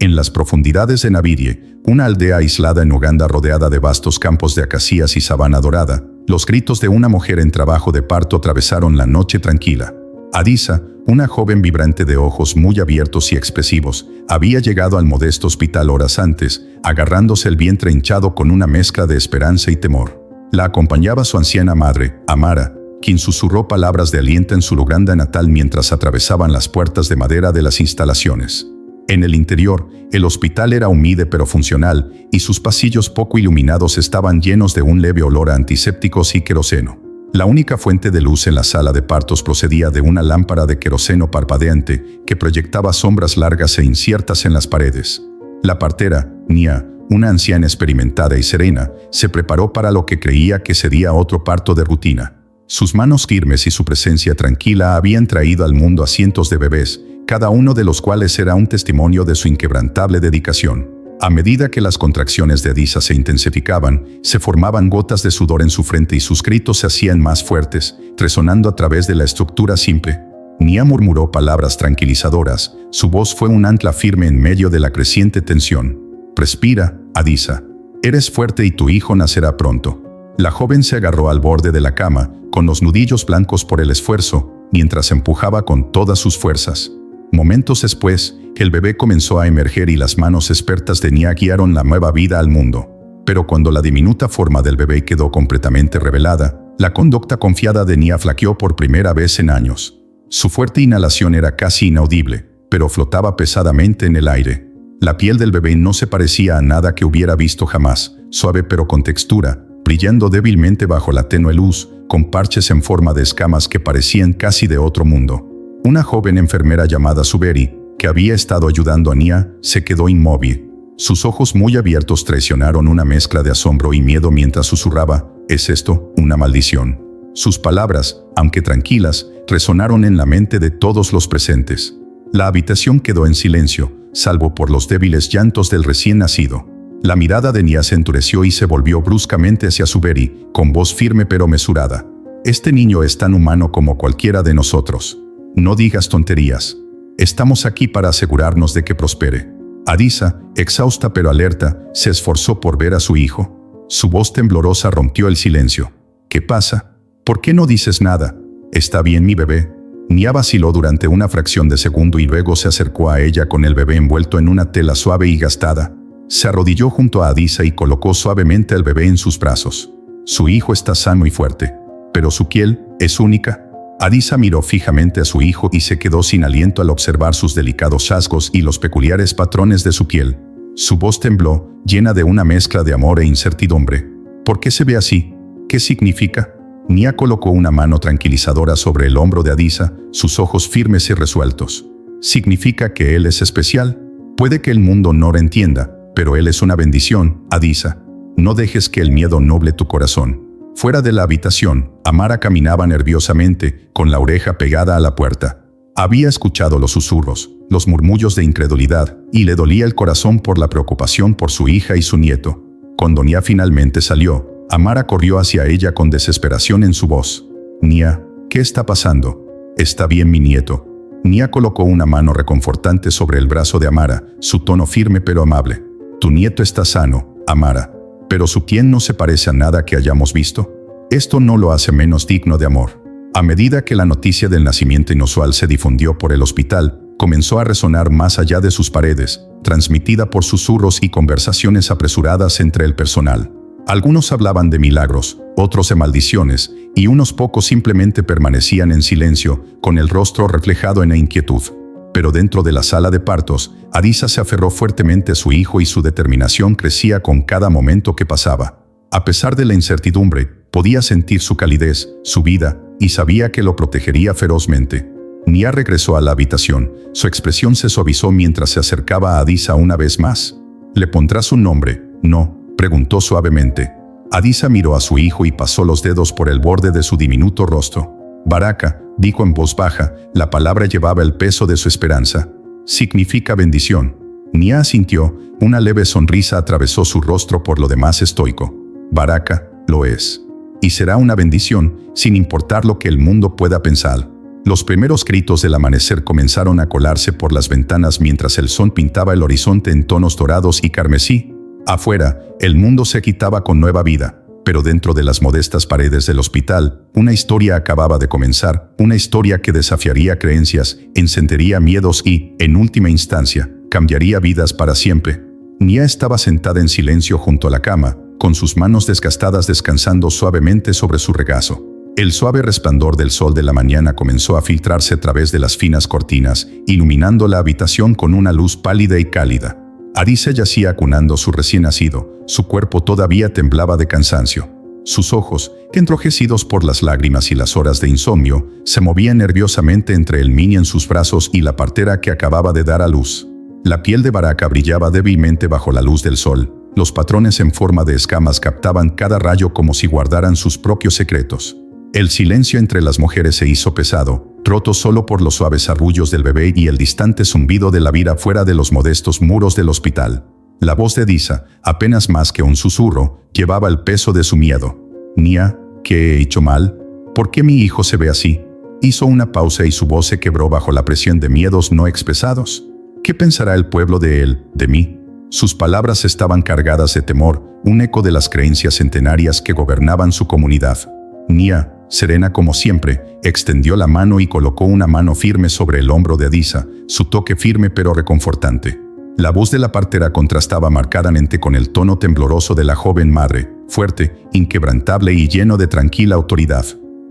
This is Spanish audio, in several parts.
En las profundidades de Nabidie, una aldea aislada en Uganda rodeada de vastos campos de acacias y sabana dorada, los gritos de una mujer en trabajo de parto atravesaron la noche tranquila. Adisa, una joven vibrante de ojos muy abiertos y expresivos, había llegado al modesto hospital horas antes, agarrándose el vientre hinchado con una mezcla de esperanza y temor. La acompañaba su anciana madre, Amara, quien susurró palabras de aliento en su Uganda natal mientras atravesaban las puertas de madera de las instalaciones. En el interior, el hospital era humilde pero funcional, y sus pasillos poco iluminados estaban llenos de un leve olor a antisépticos y queroseno. La única fuente de luz en la sala de partos procedía de una lámpara de queroseno parpadeante que proyectaba sombras largas e inciertas en las paredes. La partera, Nia, una anciana experimentada y serena, se preparó para lo que creía que sería otro parto de rutina. Sus manos firmes y su presencia tranquila habían traído al mundo a cientos de bebés, cada uno de los cuales era un testimonio de su inquebrantable dedicación. A medida que las contracciones de Adisa se intensificaban, se formaban gotas de sudor en su frente y sus gritos se hacían más fuertes, resonando a través de la estructura simple. Nia murmuró palabras tranquilizadoras, su voz fue un ancla firme en medio de la creciente tensión. «Respira, Adisa. Eres fuerte y tu hijo nacerá pronto». La joven se agarró al borde de la cama, con los nudillos blancos por el esfuerzo, mientras empujaba con todas sus fuerzas. Momentos después, el bebé comenzó a emerger y las manos expertas de Nia guiaron la nueva vida al mundo. Pero cuando la diminuta forma del bebé quedó completamente revelada, la conducta confiada de Nia flaqueó por primera vez en años. Su fuerte inhalación era casi inaudible, pero flotaba pesadamente en el aire. La piel del bebé no se parecía a nada que hubiera visto jamás, suave pero con textura, brillando débilmente bajo la tenue luz, con parches en forma de escamas que parecían casi de otro mundo. Una joven enfermera llamada Suberi, que había estado ayudando a Nia, se quedó inmóvil. Sus ojos muy abiertos traicionaron una mezcla de asombro y miedo mientras susurraba: «¿Es esto una maldición?». Sus palabras, aunque tranquilas, resonaron en la mente de todos los presentes. La habitación quedó en silencio, salvo por los débiles llantos del recién nacido. La mirada de Nia se endureció y se volvió bruscamente hacia Suberi, con voz firme pero mesurada. «Este niño es tan humano como cualquiera de nosotros. No digas tonterías. Estamos aquí para asegurarnos de que prospere». Adisa, exhausta pero alerta, se esforzó por ver a su hijo. Su voz temblorosa rompió el silencio. «¿Qué pasa? ¿Por qué no dices nada? ¿Está bien mi bebé?». Nia vaciló durante una fracción de segundo y luego se acercó a ella con el bebé envuelto en una tela suave y gastada. Se arrodilló junto a Adisa y colocó suavemente al bebé en sus brazos. «Su hijo está sano y fuerte. Pero su piel es única». Adisa miró fijamente a su hijo y se quedó sin aliento al observar sus delicados rasgos y los peculiares patrones de su piel. Su voz tembló, llena de una mezcla de amor e incertidumbre. «¿Por qué se ve así? ¿Qué significa?». Nia colocó una mano tranquilizadora sobre el hombro de Adisa, sus ojos firmes y resueltos. «Significa que él es especial. Puede que el mundo no lo entienda, pero él es una bendición, Adisa. No dejes que el miedo nuble tu corazón». Fuera de la habitación, Amara caminaba nerviosamente, con la oreja pegada a la puerta. Había escuchado los susurros, los murmullos de incredulidad, y le dolía el corazón por la preocupación por su hija y su nieto. Cuando Nia finalmente salió, Amara corrió hacia ella con desesperación en su voz. «Nia, ¿qué está pasando? ¿Está bien mi nieto?». Nia colocó una mano reconfortante sobre el brazo de Amara, su tono firme pero amable. «Tu nieto está sano, Amara. Pero su piel no se parece a nada que hayamos visto. Esto no lo hace menos digno de amor». A medida que la noticia del nacimiento inusual se difundió por el hospital, comenzó a resonar más allá de sus paredes, transmitida por susurros y conversaciones apresuradas entre el personal. Algunos hablaban de milagros, otros de maldiciones, y unos pocos simplemente permanecían en silencio, con el rostro reflejado en la inquietud. Pero dentro de la sala de partos, Adisa se aferró fuertemente a su hijo y su determinación crecía con cada momento que pasaba. A pesar de la incertidumbre, podía sentir su calidez, su vida, y sabía que lo protegería ferozmente. Nia regresó a la habitación, su expresión se suavizó mientras se acercaba a Adisa una vez más. «¿Le pondrás un nombre? No», preguntó suavemente. Adisa miró a su hijo y pasó los dedos por el borde de su diminuto rostro. «Baraka», dijo en voz baja, la palabra llevaba el peso de su esperanza. «Significa bendición». Nia asintió, una leve sonrisa atravesó su rostro por lo demás estoico. «Baraka, lo es. Y será una bendición, sin importar lo que el mundo pueda pensar». Los primeros gritos del amanecer comenzaron a colarse por las ventanas mientras el sol pintaba el horizonte en tonos dorados y carmesí. Afuera, el mundo se agitaba con nueva vida, pero dentro de las modestas paredes del hospital, una historia acababa de comenzar, una historia que desafiaría creencias, encendería miedos y, en última instancia, cambiaría vidas para siempre. Nia estaba sentada en silencio junto a la cama, con sus manos desgastadas descansando suavemente sobre su regazo. El suave resplandor del sol de la mañana comenzó a filtrarse a través de las finas cortinas, iluminando la habitación con una luz pálida y cálida. Adisa yacía acunando su recién nacido, su cuerpo todavía temblaba de cansancio. Sus ojos, enrojecidos por las lágrimas y las horas de insomnio, se movían nerviosamente entre el mini en sus brazos y la partera que acababa de dar a luz. La piel de Baraka brillaba débilmente bajo la luz del sol. Los patrones en forma de escamas captaban cada rayo como si guardaran sus propios secretos. El silencio entre las mujeres se hizo pesado, roto solo por los suaves arrullos del bebé y el distante zumbido de la vida fuera de los modestos muros del hospital. La voz de Adisa, apenas más que un susurro, llevaba el peso de su miedo. «Nia, ¿qué he hecho mal? ¿Por qué mi hijo se ve así?» Hizo una pausa y su voz se quebró bajo la presión de miedos no expresados. «¿Qué pensará el pueblo de él, de mí?» Sus palabras estaban cargadas de temor, un eco de las creencias centenarias que gobernaban su comunidad. Nia, serena como siempre, extendió la mano y colocó una mano firme sobre el hombro de Adisa, su toque firme pero reconfortante. La voz de la partera contrastaba marcadamente con el tono tembloroso de la joven madre, fuerte, inquebrantable y lleno de tranquila autoridad.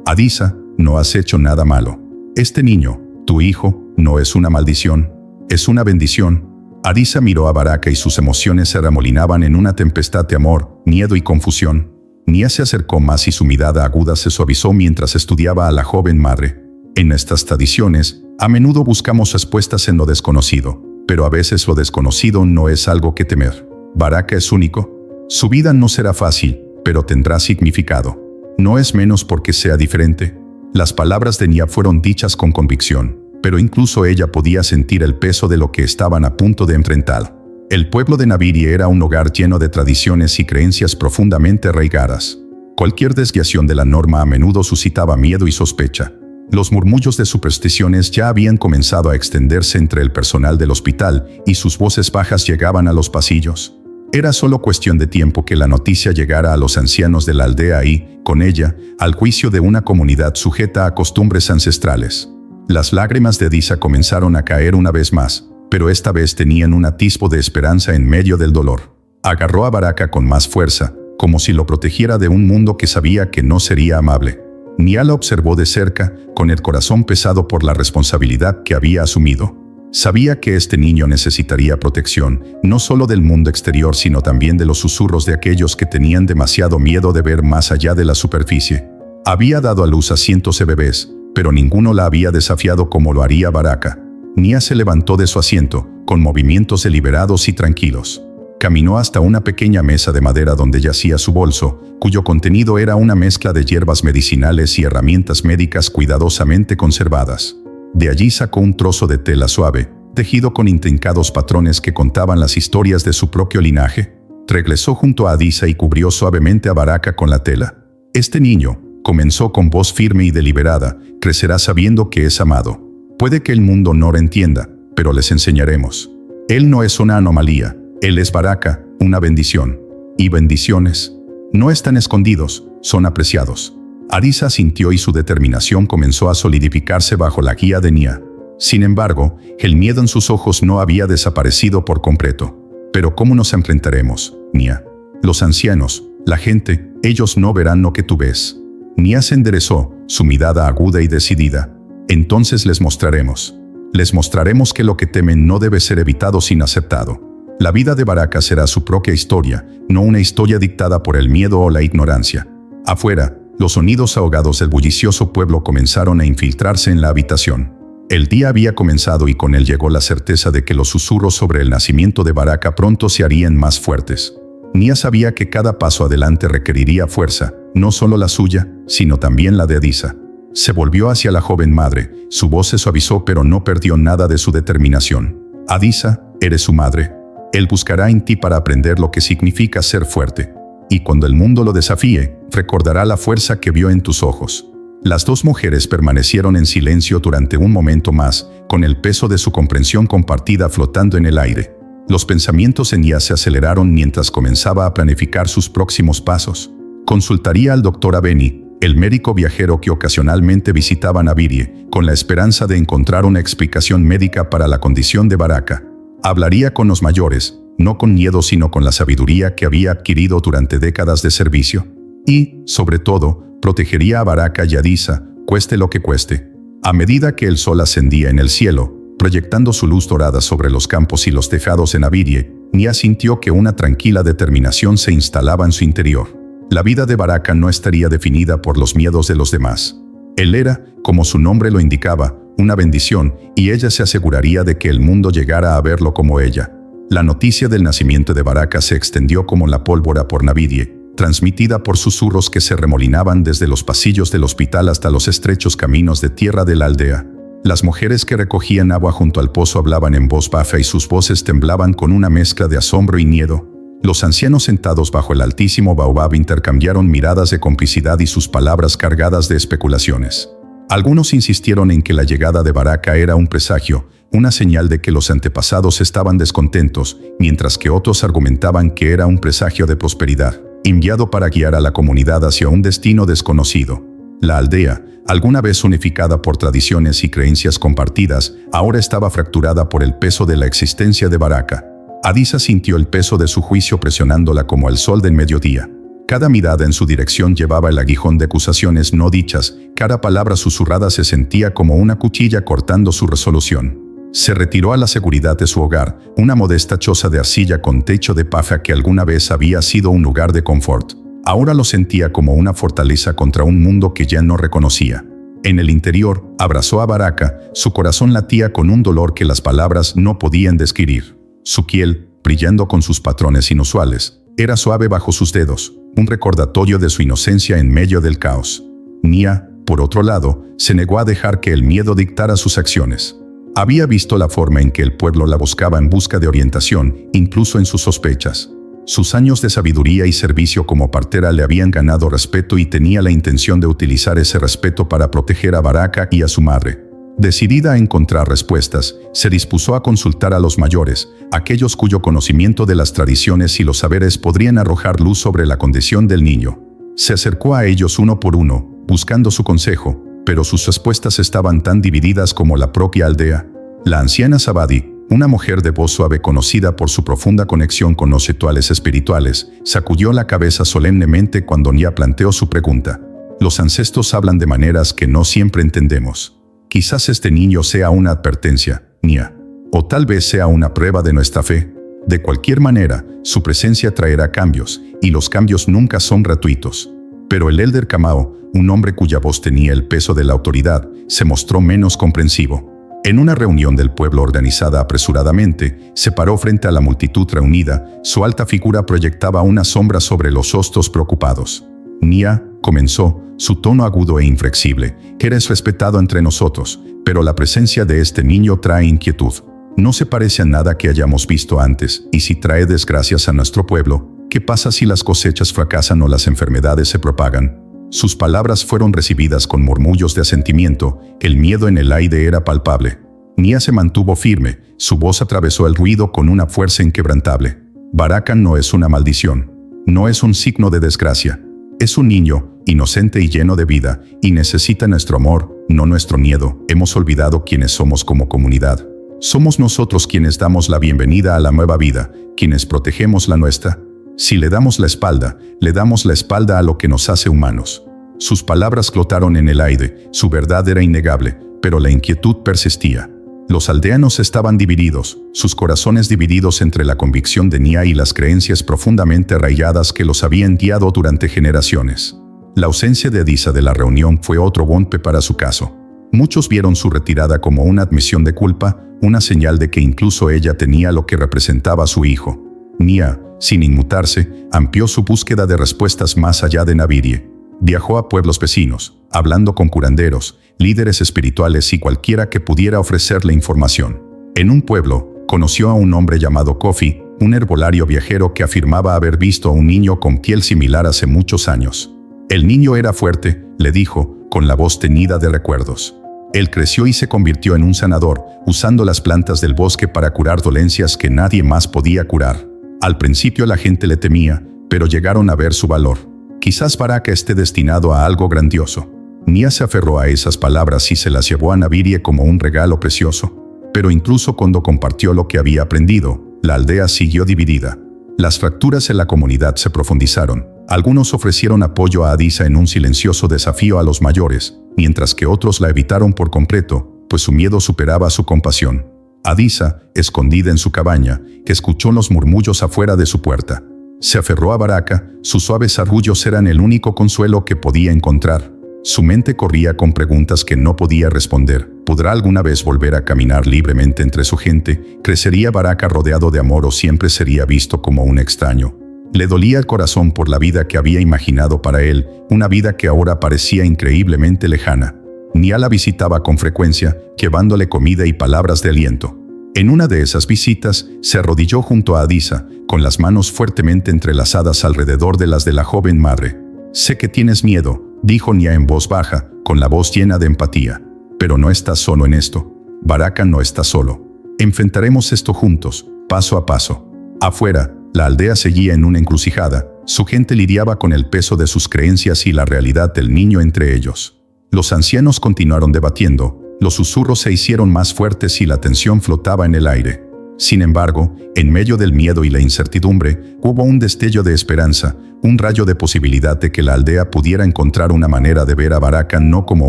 «Adisa, no has hecho nada malo. Este niño, tu hijo, no es una maldición, es una bendición». Adisa miró a Baraka y sus emociones se arremolinaban en una tempestad de amor, miedo y confusión. Nia se acercó más y su mirada aguda se suavizó mientras estudiaba a la joven madre. En estas tradiciones, a menudo buscamos respuestas en lo desconocido, pero a veces lo desconocido no es algo que temer. Baraka es único. Su vida no será fácil, pero tendrá significado. No es menos porque sea diferente. Las palabras de Nia fueron dichas con convicción, pero incluso ella podía sentir el peso de lo que estaban a punto de enfrentar. El pueblo de Nabiri era un hogar lleno de tradiciones y creencias profundamente arraigadas. Cualquier desviación de la norma a menudo suscitaba miedo y sospecha. Los murmullos de supersticiones ya habían comenzado a extenderse entre el personal del hospital y sus voces bajas llegaban a los pasillos. Era solo cuestión de tiempo que la noticia llegara a los ancianos de la aldea y, con ella, al juicio de una comunidad sujeta a costumbres ancestrales. Las lágrimas de Adisa comenzaron a caer una vez más, pero esta vez tenían un atisbo de esperanza en medio del dolor. Agarró a Baraka con más fuerza, como si lo protegiera de un mundo que sabía que no sería amable. Nia la observó de cerca, con el corazón pesado por la responsabilidad que había asumido. Sabía que este niño necesitaría protección, no solo del mundo exterior sino también de los susurros de aquellos que tenían demasiado miedo de ver más allá de la superficie. Había dado a luz a cientos de bebés, pero ninguno la había desafiado como lo haría Baraka. Nia se levantó de su asiento, con movimientos deliberados y tranquilos. Caminó hasta una pequeña mesa de madera donde yacía su bolso, cuyo contenido era una mezcla de hierbas medicinales y herramientas médicas cuidadosamente conservadas. De allí sacó un trozo de tela suave, tejido con intrincados patrones que contaban las historias de su propio linaje. Regresó junto a Adisa y cubrió suavemente a Baraka con la tela. «Este niño», comenzó con voz firme y deliberada, «crecerá sabiendo que es amado. Puede que el mundo no lo entienda, pero les enseñaremos. Él no es una anomalía, él es Baraka, una bendición. Y bendiciones no están escondidos, son apreciados». Adisa sintió y su determinación comenzó a solidificarse bajo la guía de Nia. Sin embargo, el miedo en sus ojos no había desaparecido por completo. «Pero ¿cómo nos enfrentaremos, Nia? Los ancianos, la gente, ellos no verán lo que tú ves». Nia se enderezó, su mirada aguda y decidida. «Entonces les mostraremos. Les mostraremos que lo que temen no debe ser evitado sino aceptado. La vida de Baraka será su propia historia, no una historia dictada por el miedo o la ignorancia». Afuera, los sonidos ahogados del bullicioso pueblo comenzaron a infiltrarse en la habitación. El día había comenzado y con él llegó la certeza de que los susurros sobre el nacimiento de Baraka pronto se harían más fuertes. Nia sabía que cada paso adelante requeriría fuerza, no solo la suya, sino también la de Adisa. Se volvió hacia la joven madre, su voz se suavizó pero no perdió nada de su determinación. «Adisa, eres su madre. Él buscará en ti para aprender lo que significa ser fuerte. Y cuando el mundo lo desafíe, recordará la fuerza que vio en tus ojos. Las dos mujeres permanecieron en silencio durante un momento más, con el peso de su comprensión compartida flotando en el aire. Los pensamientos en Nia se aceleraron mientras comenzaba a planificar sus próximos pasos. Consultaría al doctor Aveni, el médico viajero que ocasionalmente visitaba Navirie, con la esperanza de encontrar una explicación médica para la condición de Baraka. Hablaría con los mayores, no con miedo sino con la sabiduría que había adquirido durante décadas de servicio. Y, sobre todo, protegería a Baraka y a Adisa, cueste lo que cueste. A medida que el sol ascendía en el cielo, proyectando su luz dorada sobre los campos y los tejados en Navirie, Nia sintió que una tranquila determinación se instalaba en su interior. La vida de Baraka no estaría definida por los miedos de los demás. Él era, como su nombre lo indicaba, una bendición, y ella se aseguraría de que el mundo llegara a verlo como ella. La noticia del nacimiento de Baraka se extendió como la pólvora por Navirie, transmitida por susurros que se remolinaban desde los pasillos del hospital hasta los estrechos caminos de tierra de la aldea. Las mujeres que recogían agua junto al pozo hablaban en voz baja y sus voces temblaban con una mezcla de asombro y miedo. Los ancianos sentados bajo el altísimo baobab intercambiaron miradas de complicidad y sus palabras cargadas de especulaciones. Algunos insistieron en que la llegada de Baraka era un presagio, una señal de que los antepasados estaban descontentos, mientras que otros argumentaban que era un presagio de prosperidad, enviado para guiar a la comunidad hacia un destino desconocido. La aldea, alguna vez unificada por tradiciones y creencias compartidas, ahora estaba fracturada por el peso de la existencia de Baraka. Adisa sintió el peso de su juicio presionándola como el sol del mediodía. Cada mirada en su dirección llevaba el aguijón de acusaciones no dichas, cada palabra susurrada se sentía como una cuchilla cortando su resolución. Se retiró a la seguridad de su hogar, una modesta choza de arcilla con techo de paja que alguna vez había sido un lugar de confort. Ahora lo sentía como una fortaleza contra un mundo que ya no reconocía. En el interior, abrazó a Baraka, su corazón latía con un dolor que las palabras no podían describir. Su piel, brillando con sus patrones inusuales, era suave bajo sus dedos, un recordatorio de su inocencia en medio del caos. Nia, por otro lado, se negó a dejar que el miedo dictara sus acciones. Había visto la forma en que el pueblo la buscaba en busca de orientación, incluso en sus sospechas. Sus años de sabiduría y servicio como partera le habían ganado respeto y tenía la intención de utilizar ese respeto para proteger a Baraka y a su madre. Decidida a encontrar respuestas, se dispuso a consultar a los mayores, aquellos cuyo conocimiento de las tradiciones y los saberes podrían arrojar luz sobre la condición del niño. Se acercó a ellos uno por uno, buscando su consejo, pero sus respuestas estaban tan divididas como la propia aldea. La anciana Sabadi, una mujer de voz suave conocida por su profunda conexión con los rituales espirituales, sacudió la cabeza solemnemente cuando Nia planteó su pregunta. Los ancestros hablan de maneras que no siempre entendemos. Quizás este niño sea una advertencia, Nia. O tal vez sea una prueba de nuestra fe. De cualquier manera, su presencia traerá cambios, y los cambios nunca son gratuitos. Pero el Elder Kamao, un hombre cuya voz tenía el peso de la autoridad, se mostró menos comprensivo. En una reunión del pueblo organizada apresuradamente, se paró frente a la multitud reunida, su alta figura proyectaba una sombra sobre los rostros preocupados. Nia, comenzó, su tono agudo e inflexible, que eres respetado entre nosotros, pero la presencia de este niño trae inquietud. No se parece a nada que hayamos visto antes, y si trae desgracias a nuestro pueblo, ¿qué pasa si las cosechas fracasan o las enfermedades se propagan? Sus palabras fueron recibidas con murmullos de asentimiento, el miedo en el aire era palpable. Nia se mantuvo firme, su voz atravesó el ruido con una fuerza inquebrantable. Baraka no es una maldición, no es un signo de desgracia. Es un niño, inocente y lleno de vida, y necesita nuestro amor, no nuestro miedo. Hemos olvidado quiénes somos como comunidad. Somos nosotros quienes damos la bienvenida a la nueva vida, quienes protegemos la nuestra. Si le damos la espalda a lo que nos hace humanos. Sus palabras flotaron en el aire, su verdad era innegable, pero la inquietud persistía. Los aldeanos estaban divididos, sus corazones divididos entre la convicción de Nia y las creencias profundamente arraigadas que los habían guiado durante generaciones. La ausencia de Adisa de la reunión fue otro golpe para su caso. Muchos vieron su retirada como una admisión de culpa, una señal de que incluso ella tenía lo que representaba a su hijo. Nia, sin inmutarse, amplió su búsqueda de respuestas más allá de Navirie. Viajó a pueblos vecinos, hablando con curanderos, líderes espirituales y cualquiera que pudiera ofrecerle información. En un pueblo, conoció a un hombre llamado Kofi, un herbolario viajero que afirmaba haber visto a un niño con piel similar hace muchos años. El niño era fuerte, le dijo, con la voz teñida de recuerdos. Él creció y se convirtió en un sanador, usando las plantas del bosque para curar dolencias que nadie más podía curar. Al principio la gente le temía, pero llegaron a ver su valor. Quizás Baraka esté destinado a algo grandioso. Nia se aferró a esas palabras y se las llevó a Navirie como un regalo precioso. Pero incluso cuando compartió lo que había aprendido, la aldea siguió dividida. Las fracturas en la comunidad se profundizaron. Algunos ofrecieron apoyo a Adisa en un silencioso desafío a los mayores, mientras que otros la evitaron por completo, pues su miedo superaba su compasión. Adisa, escondida en su cabaña, escuchó los murmullos afuera de su puerta. Se aferró a Baraka, sus suaves arrullos eran el único consuelo que podía encontrar. Su mente corría con preguntas que no podía responder. ¿Podrá alguna vez volver a caminar libremente entre su gente? ¿Crecería Baraka rodeado de amor o siempre sería visto como un extraño? Le dolía el corazón por la vida que había imaginado para él, una vida que ahora parecía increíblemente lejana. Nia la visitaba con frecuencia, llevándole comida y palabras de aliento. En una de esas visitas, se arrodilló junto a Adisa, con las manos fuertemente entrelazadas alrededor de las de la joven madre. «Sé que tienes miedo», dijo Nia en voz baja, con la voz llena de empatía. «Pero no estás solo en esto. Baraka no está solo. Enfrentaremos esto juntos, paso a paso». Afuera, la aldea seguía en una encrucijada. Su gente lidiaba con el peso de sus creencias y la realidad del niño entre ellos. Los ancianos continuaron debatiendo. Los susurros se hicieron más fuertes y la tensión flotaba en el aire. Sin embargo, en medio del miedo y la incertidumbre, hubo un destello de esperanza, un rayo de posibilidad de que la aldea pudiera encontrar una manera de ver a Baraka no como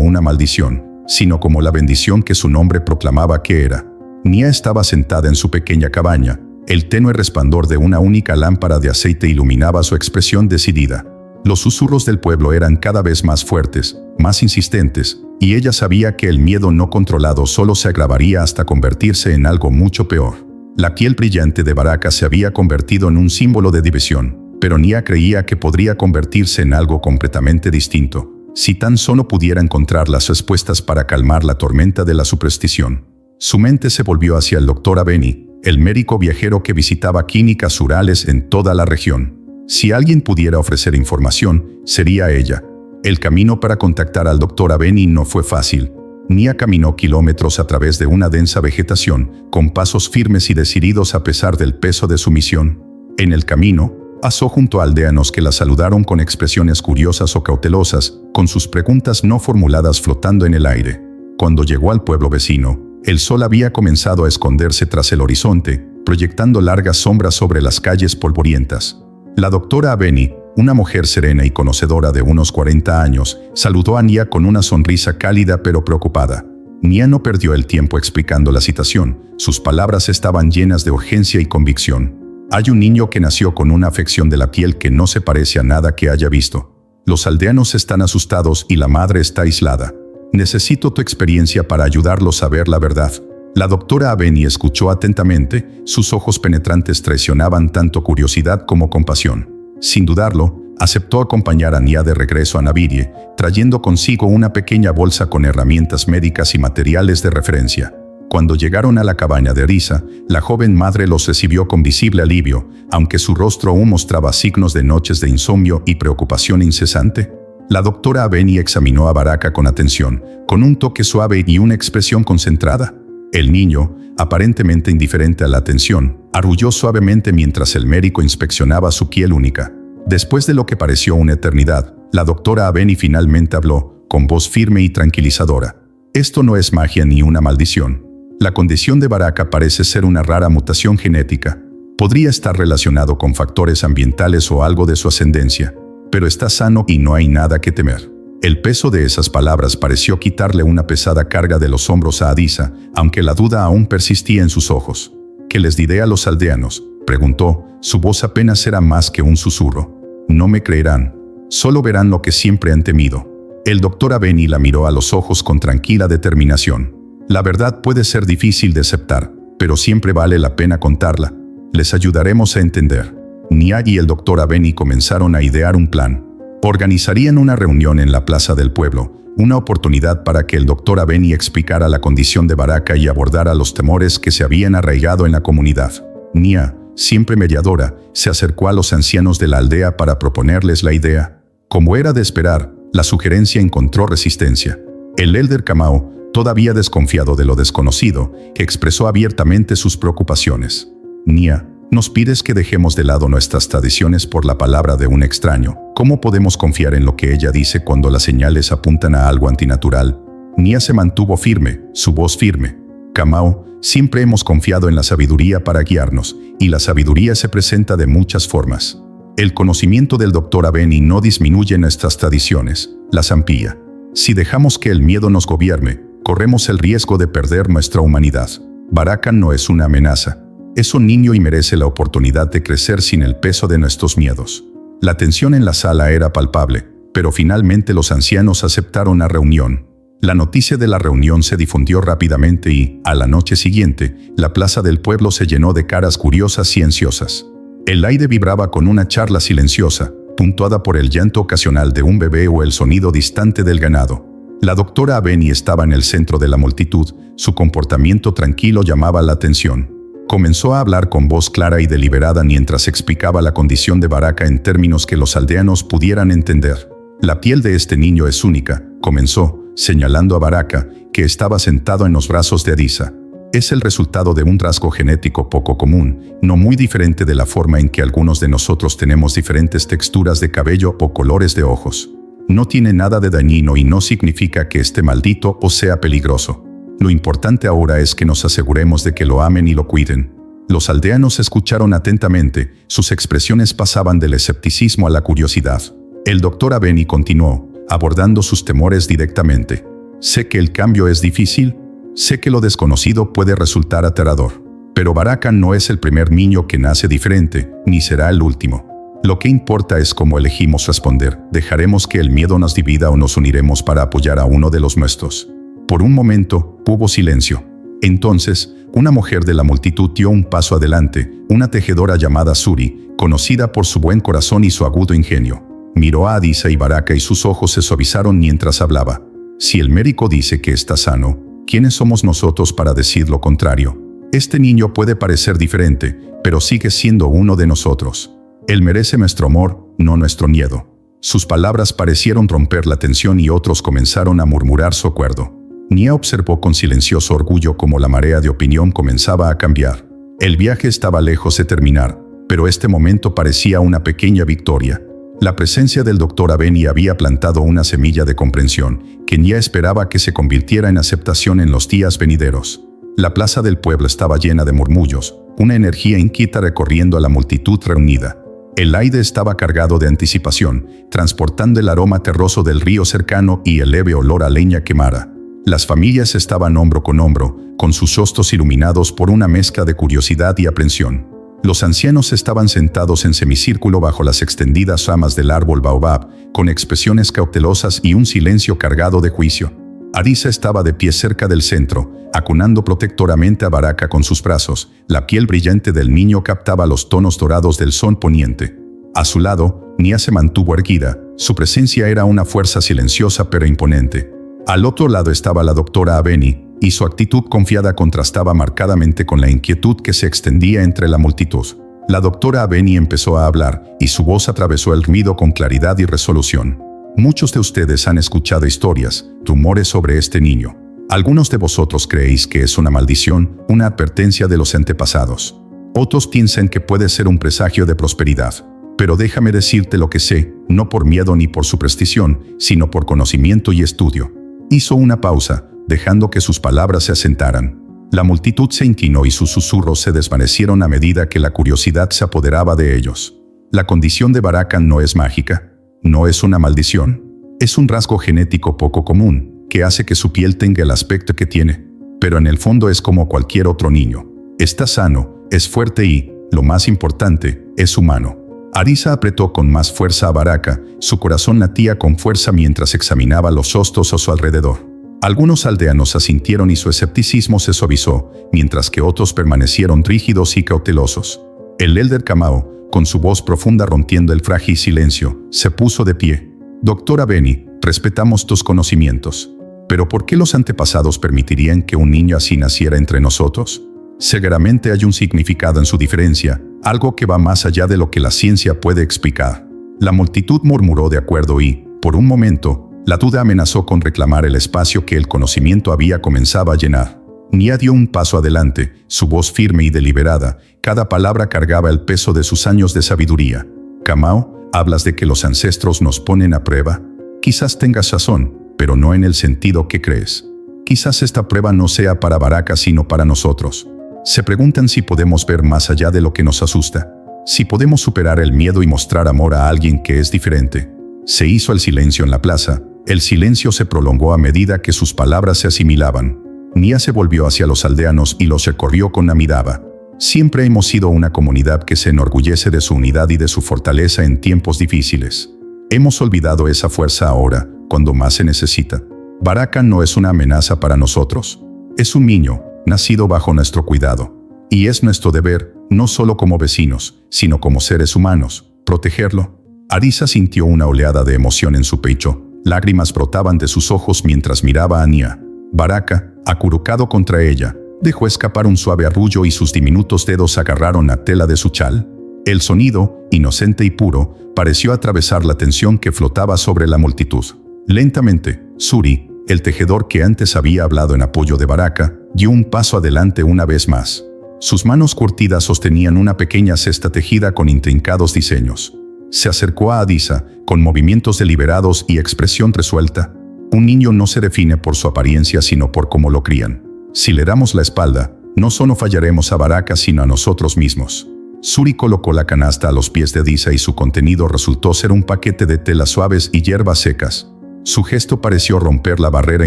una maldición, sino como la bendición que su nombre proclamaba que era. Nia estaba sentada en su pequeña cabaña. El tenue resplandor de una única lámpara de aceite iluminaba su expresión decidida. Los susurros del pueblo eran cada vez más fuertes, más insistentes, y ella sabía que el miedo no controlado solo se agravaría hasta convertirse en algo mucho peor. La piel brillante de Baraka se había convertido en un símbolo de división, pero Nia creía que podría convertirse en algo completamente distinto, si tan solo pudiera encontrar las respuestas para calmar la tormenta de la superstición. Su mente se volvió hacia el Dr. Aveni, el médico viajero que visitaba clínicas rurales en toda la región. Si alguien pudiera ofrecer información, sería ella. El camino para contactar al Dr. Aveni no fue fácil. Nia caminó kilómetros a través de una densa vegetación, con pasos firmes y decididos a pesar del peso de su misión. En el camino, pasó junto a aldeanos que la saludaron con expresiones curiosas o cautelosas, con sus preguntas no formuladas flotando en el aire. Cuando llegó al pueblo vecino, el sol había comenzado a esconderse tras el horizonte, proyectando largas sombras sobre las calles polvorientas. La doctora Aveni, una mujer serena y conocedora de unos 40 años, saludó a Nia con una sonrisa cálida pero preocupada. Nia no perdió el tiempo explicando la situación. Sus palabras estaban llenas de urgencia y convicción. Hay un niño que nació con una afección de la piel que no se parece a nada que haya visto. Los aldeanos están asustados y la madre está aislada. Necesito tu experiencia para ayudarlos a ver la verdad. La doctora Aveni escuchó atentamente, sus ojos penetrantes traicionaban tanto curiosidad como compasión. Sin dudarlo, aceptó acompañar a Nia de regreso a Navirie, trayendo consigo una pequeña bolsa con herramientas médicas y materiales de referencia. Cuando llegaron a la cabaña de Adisa, la joven madre los recibió con visible alivio, aunque su rostro aún mostraba signos de noches de insomnio y preocupación incesante. La doctora Aveni examinó a Baraka con atención, con un toque suave y una expresión concentrada. El niño, aparentemente indiferente a la atención, arrulló suavemente mientras el médico inspeccionaba su piel única. Después de lo que pareció una eternidad, la doctora Aveni finalmente habló, con voz firme y tranquilizadora. Esto no es magia ni una maldición. La condición de Baraka parece ser una rara mutación genética. Podría estar relacionado con factores ambientales o algo de su ascendencia, pero está sano y no hay nada que temer. El peso de esas palabras pareció quitarle una pesada carga de los hombros a Adisa, aunque la duda aún persistía en sus ojos. ¿Qué les diré a los aldeanos?, preguntó, su voz apenas era más que un susurro. No me creerán. Solo verán lo que siempre han temido. El doctor Aveni la miró a los ojos con tranquila determinación. La verdad puede ser difícil de aceptar, pero siempre vale la pena contarla. Les ayudaremos a entender. Nia y el doctor Aveni comenzaron a idear un plan. Organizarían una reunión en la plaza del pueblo, una oportunidad para que el doctor Aveni explicara la condición de Baraka y abordara los temores que se habían arraigado en la comunidad. Nia, siempre mediadora, se acercó a los ancianos de la aldea para proponerles la idea. Como era de esperar, La sugerencia encontró resistencia. El elder Kamau, todavía desconfiado de lo desconocido, expresó abiertamente sus preocupaciones. Nia, nos pides que dejemos de lado nuestras tradiciones por la palabra de un extraño. ¿Cómo podemos confiar en lo que ella dice cuando las señales apuntan a algo antinatural? Nia se mantuvo firme, su voz firme. Kamau, siempre hemos confiado en la sabiduría para guiarnos, y la sabiduría se presenta de muchas formas. El conocimiento del Dr. Aveni no disminuye nuestras tradiciones, las amplía. Si dejamos que el miedo nos gobierne, corremos el riesgo de perder nuestra humanidad. Barakan no es una amenaza. Es un niño y merece la oportunidad de crecer sin el peso de nuestros miedos. La tensión en la sala era palpable, pero finalmente los ancianos aceptaron la reunión. La noticia de la reunión se difundió rápidamente y, a la noche siguiente, la plaza del pueblo se llenó de caras curiosas y ansiosas. El aire vibraba con una charla silenciosa, puntuada por el llanto ocasional de un bebé o el sonido distante del ganado. La doctora Aveni estaba en el centro de la multitud, su comportamiento tranquilo llamaba la atención. Comenzó a hablar con voz clara y deliberada mientras explicaba la condición de Baraka en términos que los aldeanos pudieran entender. La piel de este niño es única, comenzó, señalando a Baraka, que estaba sentado en los brazos de Adisa. Es el resultado de un rasgo genético poco común, no muy diferente de la forma en que algunos de nosotros tenemos diferentes texturas de cabello o colores de ojos. No tiene nada de dañino y no significa que esté maldito o sea peligroso. Lo importante ahora es que nos aseguremos de que lo amen y lo cuiden. Los aldeanos escucharon atentamente, sus expresiones pasaban del escepticismo a la curiosidad. El Dr. Aveni continuó, abordando sus temores directamente. Sé que el cambio es difícil, sé que lo desconocido puede resultar aterrador. Pero Barakan no es el primer niño que nace diferente, ni será el último. Lo que importa es cómo elegimos responder. ¿Dejaremos que el miedo nos divida o nos uniremos para apoyar a uno de los nuestros? Por un momento, hubo silencio. Entonces, una mujer de la multitud dio un paso adelante, una tejedora llamada Suri, conocida por su buen corazón y su agudo ingenio. Miró a Adisa y Baraka y sus ojos se suavizaron mientras hablaba. Si el médico dice que está sano, ¿quiénes somos nosotros para decir lo contrario? Este niño puede parecer diferente, pero sigue siendo uno de nosotros. Él merece nuestro amor, no nuestro miedo. Sus palabras parecieron romper la tensión y otros comenzaron a murmurar su acuerdo. Nia observó con silencioso orgullo cómo la marea de opinión comenzaba a cambiar. El viaje estaba lejos de terminar, pero este momento parecía una pequeña victoria. La presencia del Dr. Aveni había plantado una semilla de comprensión, que Nia esperaba que se convirtiera en aceptación en los días venideros. La plaza del pueblo estaba llena de murmullos, una energía inquieta recorriendo a la multitud reunida. El aire estaba cargado de anticipación, transportando el aroma terroso del río cercano y el leve olor a leña quemada. Las familias estaban hombro con hombro, con sus rostros iluminados por una mezcla de curiosidad y aprensión. Los ancianos estaban sentados en semicírculo bajo las extendidas ramas del árbol baobab, con expresiones cautelosas y un silencio cargado de juicio. Adisa estaba de pie cerca del centro, acunando protectoramente a Baraka con sus brazos. La piel brillante del niño captaba los tonos dorados del sol poniente. A su lado, Nia se mantuvo erguida. Su presencia era una fuerza silenciosa pero imponente. Al otro lado estaba la doctora Aveni, y su actitud confiada contrastaba marcadamente con la inquietud que se extendía entre la multitud. La doctora Aveni empezó a hablar, y su voz atravesó el ruido con claridad y resolución. Muchos de ustedes han escuchado historias, rumores sobre este niño. Algunos de vosotros creéis que es una maldición, una advertencia de los antepasados. Otros piensan que puede ser un presagio de prosperidad. Pero déjame decirte lo que sé, no por miedo ni por superstición, sino por conocimiento y estudio. Hizo una pausa, dejando que sus palabras se asentaran. La multitud se inclinó y sus susurros se desvanecieron a medida que la curiosidad se apoderaba de ellos. La condición de Barakan no es mágica, no es una maldición. Es un rasgo genético poco común, que hace que su piel tenga el aspecto que tiene. Pero en el fondo es como cualquier otro niño. Está sano, es fuerte y, lo más importante, es humano. Adisa apretó con más fuerza a Baraka, su corazón latía con fuerza mientras examinaba los rostros a su alrededor. Algunos aldeanos asintieron y su escepticismo se suavizó, mientras que otros permanecieron rígidos y cautelosos. El elder Kamau, con su voz profunda rompiendo el frágil silencio, se puso de pie. Dr. Aveni, respetamos tus conocimientos. ¿Pero por qué los antepasados permitirían que un niño así naciera entre nosotros? Seguramente hay un significado en su diferencia, algo que va más allá de lo que la ciencia puede explicar. La multitud murmuró de acuerdo y, por un momento, la duda amenazó con reclamar el espacio que el conocimiento había comenzado a llenar. Nia dio un paso adelante, su voz firme y deliberada. Cada palabra cargaba el peso de sus años de sabiduría. «Kamau, ¿hablas de que los ancestros nos ponen a prueba? Quizás tengas razón, pero no en el sentido que crees. Quizás esta prueba no sea para Baraka sino para nosotros. Se preguntan si podemos ver más allá de lo que nos asusta. Si podemos superar el miedo y mostrar amor a alguien que es diferente». Se hizo el silencio en la plaza. El silencio se prolongó a medida que sus palabras se asimilaban. Nia se volvió hacia los aldeanos y los recorrió con la mirada. Siempre hemos sido una comunidad que se enorgullece de su unidad y de su fortaleza en tiempos difíciles. Hemos olvidado esa fuerza ahora, cuando más se necesita. Baraka no es una amenaza para nosotros. Es un niño, nacido bajo nuestro cuidado. Y es nuestro deber, no solo como vecinos, sino como seres humanos, protegerlo. Adisa sintió una oleada de emoción en su pecho. Lágrimas brotaban de sus ojos mientras miraba a Nia. Baraka, acurrucado contra ella, dejó escapar un suave arrullo y sus diminutos dedos agarraron la tela de su chal. El sonido, inocente y puro, pareció atravesar la tensión que flotaba sobre la multitud. Lentamente, Suri, el tejedor que antes había hablado en apoyo de Baraka, dio un paso adelante una vez más. Sus manos curtidas sostenían una pequeña cesta tejida con intrincados diseños. Se acercó a Adisa, con movimientos deliberados y expresión resuelta. Un niño no se define por su apariencia sino por cómo lo crían. Si le damos la espalda, no solo fallaremos a Baraka sino a nosotros mismos. Suri colocó la canasta a los pies de Adisa y su contenido resultó ser un paquete de telas suaves y hierbas secas. Su gesto pareció romper la barrera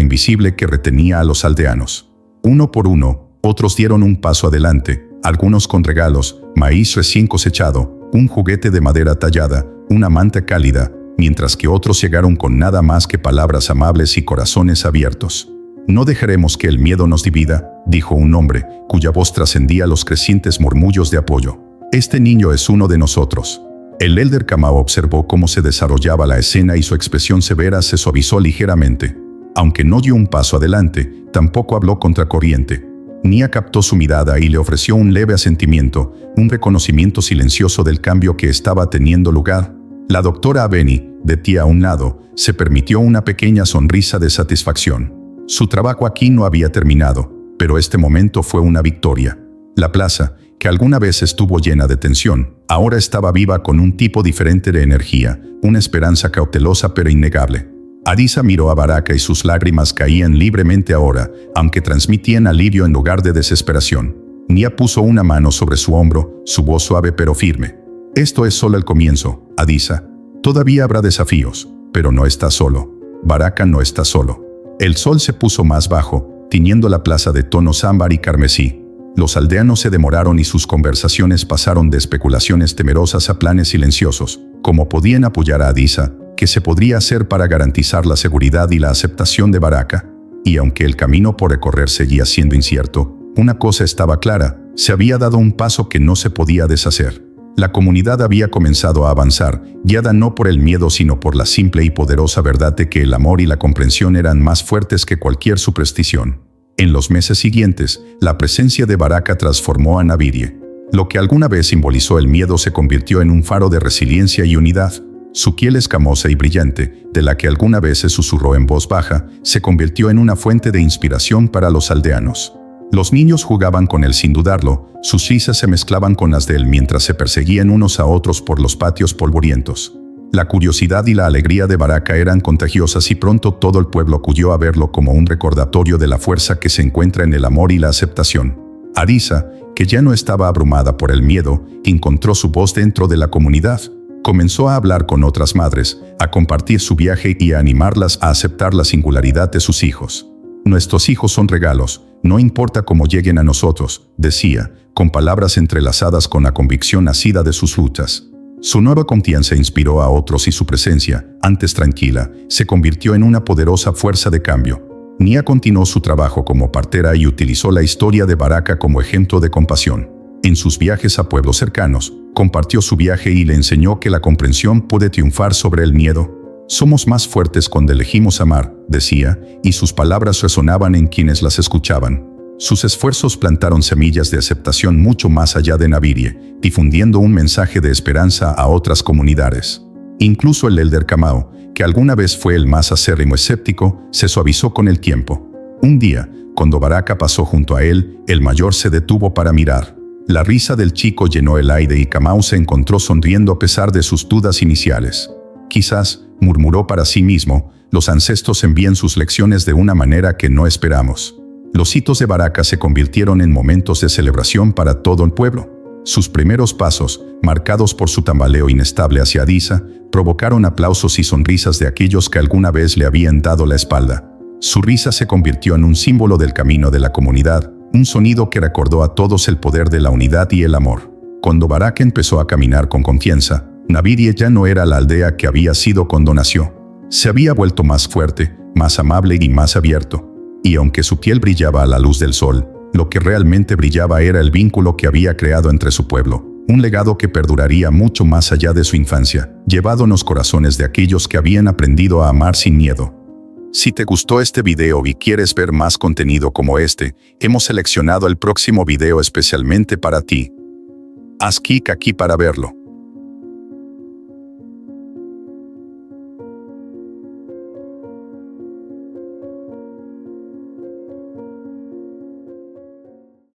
invisible que retenía a los aldeanos. Uno por uno, otros dieron un paso adelante, algunos con regalos, maíz recién cosechado, un juguete de madera tallada, una manta cálida, mientras que otros llegaron con nada más que palabras amables y corazones abiertos. «No dejaremos que el miedo nos divida», dijo un hombre, cuya voz trascendía los crecientes murmullos de apoyo. «Este niño es uno de nosotros». El elder Kamau observó cómo se desarrollaba la escena y su expresión severa se suavizó ligeramente. Aunque no dio un paso adelante, tampoco habló contracorriente. Nia captó su mirada y le ofreció un leve asentimiento, un reconocimiento silencioso del cambio que estaba teniendo lugar. La doctora Aveni, de pie a un lado, se permitió una pequeña sonrisa de satisfacción. Su trabajo aquí no había terminado, pero este momento fue una victoria. La plaza, que alguna vez estuvo llena de tensión, ahora estaba viva con un tipo diferente de energía, una esperanza cautelosa pero innegable. Adisa miró a Baraka y sus lágrimas caían libremente ahora, aunque transmitían alivio en lugar de desesperación. Nia puso una mano sobre su hombro, su voz suave pero firme. «Esto es solo el comienzo, Adisa. Todavía habrá desafíos, pero no estás solo. Baraka no está solo». El sol se puso más bajo, tiñendo la plaza de tonos ámbar y carmesí. Los aldeanos se demoraron y sus conversaciones pasaron de especulaciones temerosas a planes silenciosos. ¿Cómo podían apoyar a Adisa? ¿Qué se podría hacer para garantizar la seguridad y la aceptación de Baraka? Y aunque el camino por recorrer seguía siendo incierto, una cosa estaba clara: se había dado un paso que no se podía deshacer. La comunidad había comenzado a avanzar, guiada no por el miedo sino por la simple y poderosa verdad de que el amor y la comprensión eran más fuertes que cualquier superstición. En los meses siguientes, la presencia de Baraka transformó a Navirie. Lo que alguna vez simbolizó el miedo se convirtió en un faro de resiliencia y unidad. Su piel escamosa y brillante, de la que alguna vez se susurró en voz baja, se convirtió en una fuente de inspiración para los aldeanos. Los niños jugaban con él sin dudarlo, sus risas se mezclaban con las de él mientras se perseguían unos a otros por los patios polvorientos. La curiosidad y la alegría de Baraka eran contagiosas y pronto todo el pueblo acudió a verlo como un recordatorio de la fuerza que se encuentra en el amor y la aceptación. Adisa, que ya no estaba abrumada por el miedo, encontró su voz dentro de la comunidad. Comenzó a hablar con otras madres, a compartir su viaje y a animarlas a aceptar la singularidad de sus hijos. «Nuestros hijos son regalos, no importa cómo lleguen a nosotros», decía, con palabras entrelazadas con la convicción nacida de sus luchas. Su nueva confianza inspiró a otros y su presencia, antes tranquila, se convirtió en una poderosa fuerza de cambio. Nia continuó su trabajo como partera y utilizó la historia de Baraka como ejemplo de compasión. En sus viajes a pueblos cercanos, compartió su viaje y le enseñó que la comprensión puede triunfar sobre el miedo. «Somos más fuertes cuando elegimos amar», decía, y sus palabras resonaban en quienes las escuchaban. Sus esfuerzos plantaron semillas de aceptación mucho más allá de Navirie, difundiendo un mensaje de esperanza a otras comunidades. Incluso el elder Kamau, que alguna vez fue el más acérrimo escéptico, se suavizó con el tiempo. Un día, cuando Baraka pasó junto a él, el mayor se detuvo para mirar. La risa del chico llenó el aire y Kamau se encontró sonriendo a pesar de sus dudas iniciales. Quizás, murmuró para sí mismo, los ancestros envían sus lecciones de una manera que no esperamos. Los hitos de Baraka se convirtieron en momentos de celebración para todo el pueblo. Sus primeros pasos, marcados por su tambaleo inestable hacia Adisa, provocaron aplausos y sonrisas de aquellos que alguna vez le habían dado la espalda. Su risa se convirtió en un símbolo del camino de la comunidad, un sonido que recordó a todos el poder de la unidad y el amor. Cuando Baraka empezó a caminar con confianza, Navidie ya no era la aldea que había sido cuando nació. Se había vuelto más fuerte, más amable y más abierto. Y aunque su piel brillaba a la luz del sol, lo que realmente brillaba era el vínculo que había creado entre su pueblo, un legado que perduraría mucho más allá de su infancia, llevado en los corazones de aquellos que habían aprendido a amar sin miedo. Si te gustó este video y quieres ver más contenido como este, hemos seleccionado el próximo video especialmente para ti. Haz clic aquí para verlo.